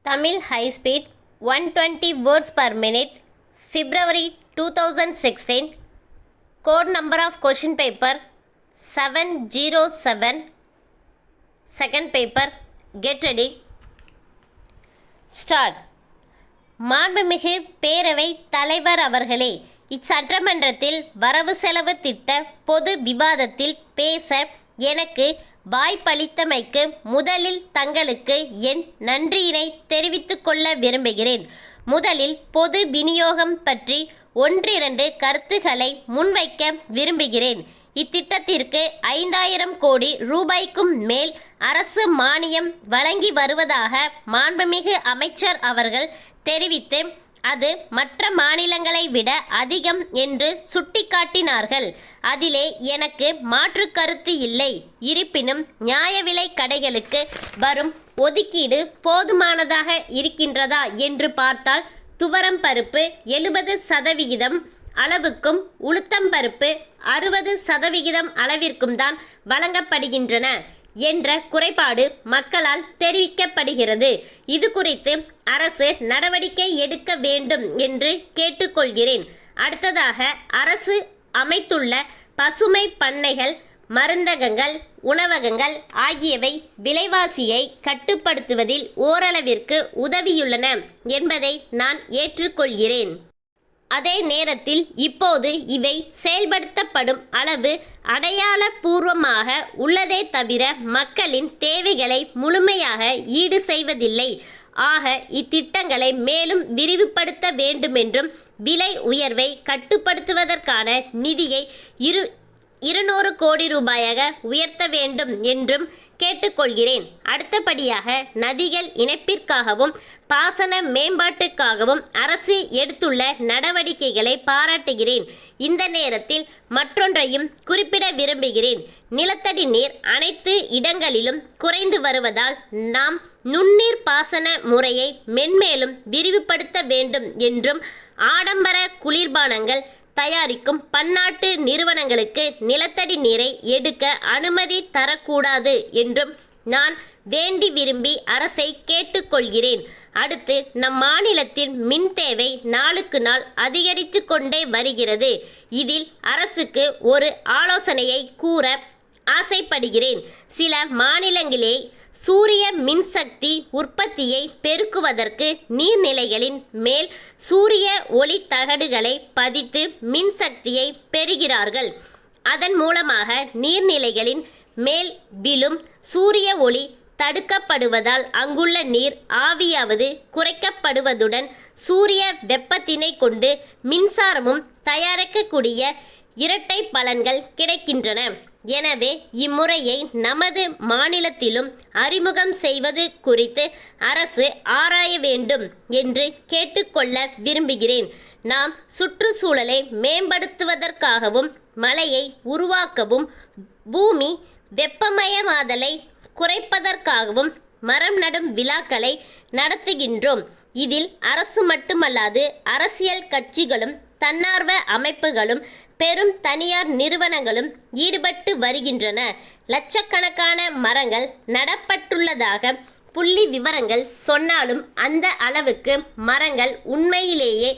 Tamil High Speed 120 words per minute, February 2016. Code number of question paper 707. Second paper. Get ready. Start. மாண்புமிகு பேரவை தலைவர் அவர்களே, இச்சட்டமன்றத்தில் வரவு செலவு திட்ட பொது விவாதத்தில் பேச எனக்கு வாய்ப்பளித்தமைக்கு முதலில் தங்களுக்கு என் நன்றியினை தெரிவித்துக் கொள்ள விரும்புகிறேன். முதலில் பொது விநியோகம் பற்றி ஒன்றிரண்டு கருத்துக்களை முன்வைக்க விரும்புகிறேன். இத்திட்டத்திற்கு 5000 கோடி ரூபாய்க்கும் மேல் அரசு மானியம் வழங்கி வருவதாக மாண்புமிகு அமைச்சர் அவர்கள் தெரிவித்து அது மற்ற மாநிலங்களை விட அதிகம் என்று சுட்டிக்காட்டினார்கள். அதிலே எனக்கு மாற்று கருத்து இல்லை. இருப்பினும் நியாய விலை கடைகளுக்கு வரும் ஒதுக்கீடு போதுமானதாக இருக்கின்றதா என்று பார்த்தால் துவரம் பருப்பு 70% அளவுக்கும் உளுத்தம் பருப்பு 60% அளவிற்கும் தான் வழங்கப்படுகின்றன என்ற குறைபாடு மக்களால் தெரிவிக்கப்படுகிறது. இது குறித்து அரசு நடவடிக்கை எடுக்க வேண்டும் என்று கேட்டுக்கொள்கிறேன். அடுத்ததாக, அரசு அமைத்துள்ள பசுமை பண்ணைகள், மருந்தகங்கள், உணவகங்கள் ஆகியவை விலைவாசியை கட்டுப்படுத்துவதில் ஓரளவிற்கு உதவியுள்ளன என்பதை நான் ஏற்றுக்கொள்கிறேன். அதே நேரத்தில் இப்போது இவை செயல்படுத்தப்படும் அளவு அடையாளபூர்வமாக உள்ளதே தவிர மக்களின் தேவைகளை முழுமையாக ஈடு செய்வதில்லை. ஆக இத்திட்டங்களை மேலும் விரிவுபடுத்த வேண்டுமென்றும் விலை உயர்வை கட்டுப்படுத்துவதற்கான நிதியை 200 கோடி ரூபாயாக உயர்த்த வேண்டும் என்றும் கேட்டுக்கொள்கிறேன். அடுத்தபடியாக, நதிகள் இணைப்பிற்காகவும் பாசன மேம்பாட்டுக்காகவும் அரசு எடுத்துள்ள நடவடிக்கைகளை பாராட்டுகிறேன். இந்த நேரத்தில் மற்றொன்றையும் குறிப்பிட விரும்புகிறேன். நிலத்தடி நீர் அனைத்து இடங்களிலும் குறைந்து வருவதால் நாம் நுண்ணீர் பாசன முறையை மென்மேலும் விரிவுபடுத்த வேண்டும் என்றும் ஆடம்பர குளிர்பானங்கள் தயாரிக்கும் பன்னாட்டு நிறுவனங்களுக்கு நிலத்தடி நீரை எடுக்க அனுமதி தரக்கூடாது என்றும் நான் வேண்டி விரும்பி அரசை கேட்டுக்கொள்கிறேன். அடுத்து, நம் மாநிலத்தின் மின் தேவை நாளுக்கு நாள் அதிகரித்து கொண்டே வருகிறது. இதில் அரசுக்கு ஒரு ஆலோசனையை கூற ஆசைப்படுகிறேன். சில மாநிலங்களே சூரிய மின்சக்தி உற்பத்தியை பெருக்குவதற்கு நீர்நிலைகளின் மேல் சூரிய ஒளி தகடுகளை பதித்து மின்சக்தியை பெறுகிறார்கள். அதன் மூலமாக நீர்நிலைகளின் மேல் விழும் சூரிய ஒளி தடுக்கப்படுவதால் அங்குள்ள நீர் ஆவியாவது குறைக்கப்படுவதுடன் சூரிய வெப்பத்தினை கொண்டு மின்சாரமும் தயாரிக்கக்கூடிய இரட்டை பலன்கள் கிடைக்கின்றன. எனவே இம்முறையை நமது மாநிலத்திலும் அறிமுகம் செய்வது குறித்து அரசு ஆராய வேண்டும் என்று கேட்டுக்கொள்ள விரும்புகிறேன். நாம் சுற்றுச்சூழலை மேம்படுத்துவதற்காகவும் மழையை உருவாக்கவும் பூமி வெப்பமயமாதலை குறைப்பதற்காகவும் மரம் நடும் விழாக்களை நடத்துகின்றோம். இதில் அரசு மட்டுமல்லாது அரசியல் கட்சிகளும் தன்னார்வ அமைப்புகளும் பெரும் தனியார் நிறுவனங்களும் ஈடுபட்டு வருகின்றன. லட்சக்கணக்கான மரங்கள் நடப்பட்டுள்ளதாக புள்ளி விவரங்கள் சொன்னாலும் அந்த அளவுக்கு மரங்கள் உண்மையிலேயே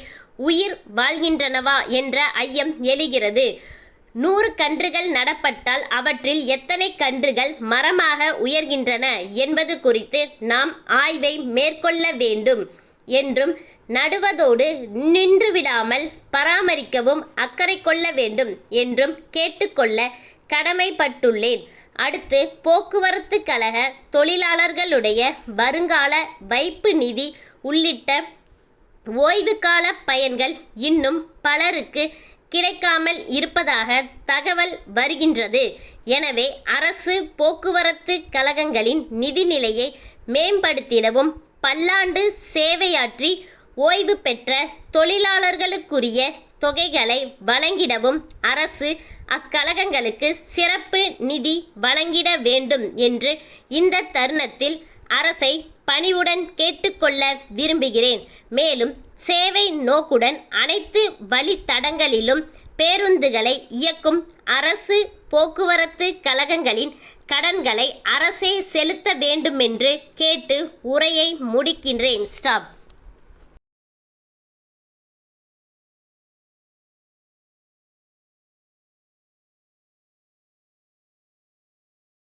உயிர் வாழ்கின்றனவா என்ற ஐயம் எழுகிறது. 100 கன்றுகள் நடப்பட்டால் அவற்றில் எத்தனை கன்றுகள் மரமாக உயர்கின்றன என்பது குறித்து நாம் ஆய்வை மேற்கொள்ள வேண்டும் என்றும் நடுவதோடு நின்றுவிடாமல் பராமரிக்கவும் அக்கறை கொள்ள வேண்டும் என்றும் கேட்டுக்கொள்ள கடமைப்பட்டுள்ளேன். அடுத்து, போக்குவரத்து கழக தொழிலாளர்களுடைய வருங்கால வைப்பு நிதி உள்ளிட்ட ஓய்வு கால பயன்கள் இன்னும் பலருக்கு கிடைக்காமல் இருப்பதாக தகவல் வருகின்றது. எனவே அரசு போக்குவரத்து கழகங்களின் நிதிநிலையை மேம்படுத்திடவும் பல்லாண்டு சேவையாற்றி ஓய்வு பெற்ற தொழிலாளர்களுக்குரிய தொகைகளை வழங்கிடவும் அரசு அக்கழகங்களுக்கு சிறப்பு நிதி வழங்கிட வேண்டும் என்று இந்த தருணத்தில் அரசை பணிவுடன் கேட்டுக்கொள்ள விரும்புகிறேன். மேலும் சேவை நோக்குடன் அனைத்து வழித்தடங்களிலும் பேருந்துகளை இயக்கும் அரசு போக்குவரத்து கழகங்களின் கடன்களை அரசே செலுத்த வேண்டுமென்று கேட்டு உரையை முடிக்கின்றேன். ஸ்டாப்.